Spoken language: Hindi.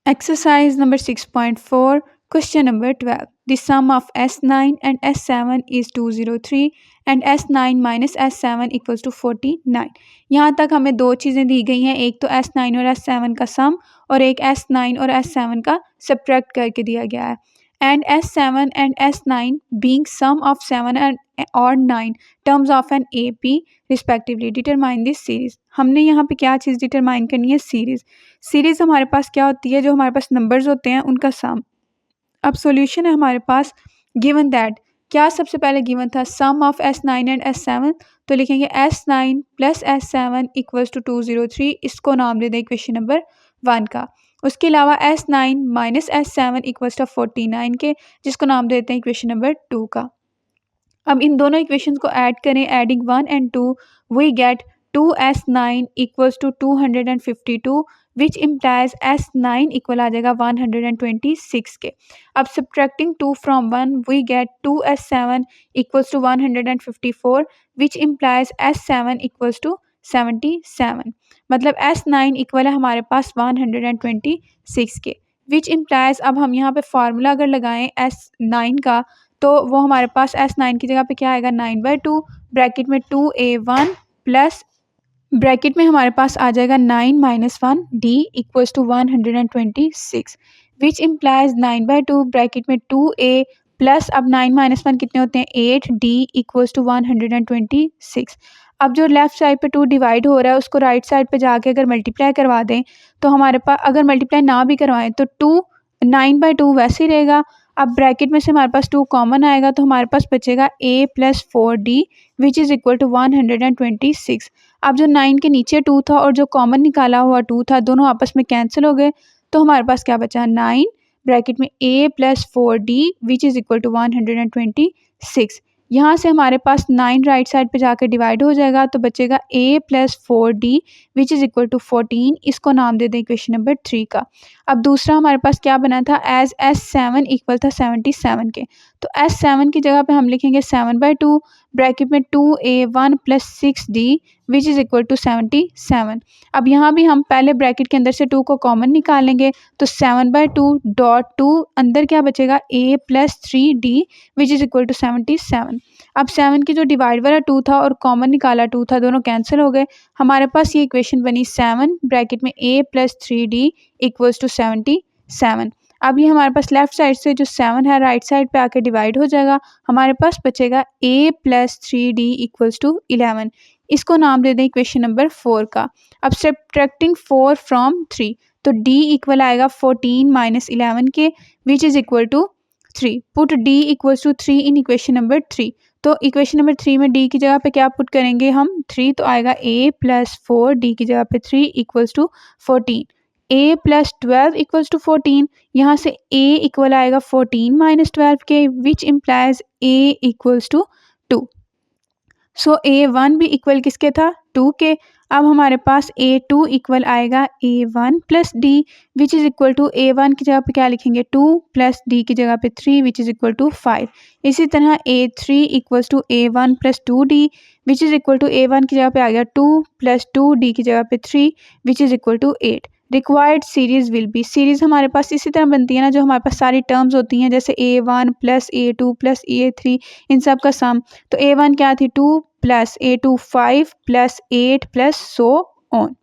Exercise number 6.4, question number 12. The sum of S9 and S7 is 203 and S9 minus S7 equals to 49. यहाँ तक हमें दो चीज़ें दी गई हैं, एक तो S9 और S7 का सम और एक S9 और S7 का सब्ट्रैक्ट करके दिया गया है. And S7 and S9 being sum of 7 and or 9 terms of an AP respectively determine this series. हमने यहाँ पे क्या चीज़ डिटरमाइन करनी है? सीरीज़. सीरीज़ हमारे पास क्या होती है? जो हमारे पास नंबर्स होते हैं उनका सम. अब सॉल्यूशन है हमारे पास गिवन दैट. क्या सबसे पहले गिवन था? सम ऑफ S9 एंड S7. तो लिखेंगे S9 plus S7 equals to 203. इसको नाम दे दें इक्वेशन नंबर 1 का. उसके अलावा S9 minus S7 equals to 49 के, जिसको नाम देते हैं इक्वेशन नंबर 2 का. अब इन दोनों इक्वेशन को ऐड करें. Adding 1 and 2 we get 2S9 equals to 252 which implies S9 equal आ जाएगा 126 के. अब subtracting 2 from 1 we get 2S7 equals to 154 which implies S7 equals to 77. मतलब S9 इक्वल है हमारे पास 126 के, विच इम्प्लाइज. अब हम यहाँ पे फार्मूला अगर लगाएं S9 का, तो वो हमारे पास S9 की जगह पे क्या आएगा? 9/2 ब्रैकेट में 2A1 प्लस ब्रैकेट में हमारे पास आ जाएगा 9 - 1 D equals to 126 which implies 9/2 bracket में 2A प्लस अब 9 - 1 कितने होते हैं? 8 D इक्वल्स टू 126. अब जो लेफ़्ट साइड पे 2 डिवाइड हो रहा है उसको राइट साइड पे जाके अगर मल्टीप्लाई करवा दें तो हमारे पास, अगर मल्टीप्लाई ना भी करवाएं तो 2 9/2 वैसे ही रहेगा. अब ब्रैकेट में से हमारे पास 2 कॉमन आएगा तो हमारे पास बचेगा A plus 4D which is equal to 126. अब जो 9 के नीचे 2 था और जो कॉमन निकाला हुआ 2 था, दोनों आपस में कैंसिल हो गए. तो हमारे पास क्या बचा? 9 ब्रैकेट में A plus 4D which is equal to 126. यहाँ से हमारे पास 9 राइट साइड पे जाकर डिवाइड हो जाएगा तो बचेगा A plus 4D which is equal to 14. इसको नाम दे दें इक्वेशन नंबर 3 का. अब दूसरा हमारे पास क्या बना था? एज S7 इक्वल था 77 के, तो S7 की जगह पे हम लिखेंगे 7/2 ब्रैकेट में 2A1 plus 6D which is equal to 77. अब यहाँ भी हम पहले ब्रैकेट के अंदर से 2 को कॉमन निकालेंगे तो 7/2 डॉट 2 अंदर क्या बचेगा? A plus 3D which is equal to 77. अब 7 की जो डिवाइड वाला 2 था और कॉमन निकाला 2 था, दोनों कैंसिल हो गए. हमारे पास ये इक्वेशन बनी 7 ब्रैकेट में A plus 3D equals to 77. अब ये हमारे पास लेफ्ट साइड से जो 7 है राइट साइड पे आके डिवाइड हो जाएगा. हमारे पास बचेगा A plus 3D equals to 11. इसको नाम दे दें इक्वेशन नंबर 4 का. अब सब्ट्रैक्टिंग 4 फ्रॉम 3 तो D इक्वल आएगा 14 माइनस 11 के which is equal to 3. Put D equals to 3 in equation number 3. तो इक्वेशन नंबर 3 में D की जगह पे क्या पुट करेंगे हम? 3. तो आएगा A प्लस 4 D की जगह पे 3 equals to 14. A plus 12 equals to 14. यहाँ से A इक्वल आएगा 14 माइनस 12 के which implies A equals to 2. So A1 भी इक्वल किसके था? 2 के. अब हमारे पास A2 इक्वल आएगा A1 plus D which is equal to A1 की जगह पे क्या लिखेंगे? 2 प्लस D की जगह पे 3 विच इज़ इक्वल टू 5. इसी तरह A3 equals to A1 plus 2D which is equal to A1 की जगह पे आ गया 2 प्लस 2D की जगह पे 3 which is equal to 8. Required series will be. Series हमारे पास इसी तरह बनती है ना, जो हमारे पास सारी टर्म्स होती हैं, जैसे A1 plus A2 plus A3 इन सब का सम. तो A1 क्या थी? 2 plus A2 5 plus 8 plus so on.